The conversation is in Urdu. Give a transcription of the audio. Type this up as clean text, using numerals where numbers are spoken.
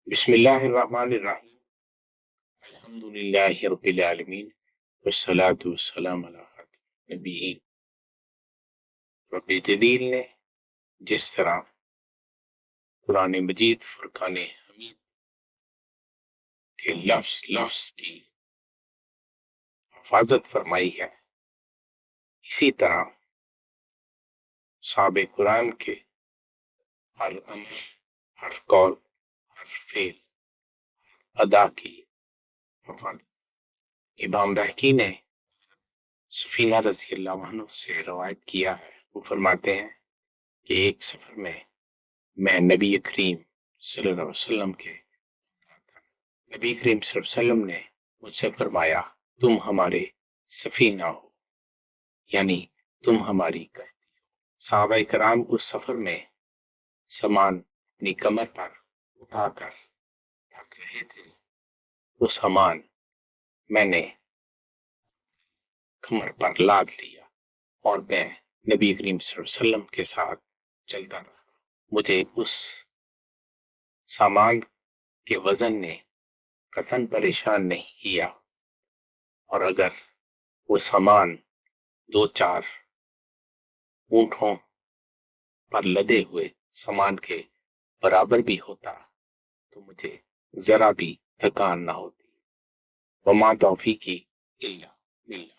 بسم اللہ الرحمن الرحیم الحمدللہ رب العالمین والصلاة والسلام علی خاتم النبیین۔ رب جلیل نے جس طرح قرآن مجید فرقان حمید کے لفظ لفظ کی حفاظت فرمائی ہے، اسی طرح صحابہ قرآن کے ہر عمل، ہر قول، ہر فعل، ادا کی حفاظت۔ امام بہقی نے سفینہ رضی اللہ عنہ سے روایت کیا ہے، وہ فرماتے ہیں کہ ایک سفر میں نبی کریم صلی اللہ علیہ وسلم نبی کریم صلی اللہ علیہ وسلم نے مجھ سے فرمایا تم ہمارے سفینہ ہو، یعنی تم ہماری کشتی ہو۔ صحابہ کرام اس سفر میں سامان اپنی کمر پر اٹھا کر تھک رہے تھے، وہ سامان میں نے کمر پر لاد لیا اور میں نبی کریم صلی اللہ علیہ وسلم کے ساتھ چلتا رہا۔ مجھے اس سامان کے وزن نے قطعاً پریشان نہیں کیا، اور اگر وہ سامان 2-4 اونٹوں پر لدے ہوئے سامان کے برابر بھی ہوتا تو مجھے ذرا بھی تھکان نہ ہوتی۔ وما توفیقی الا باللہ۔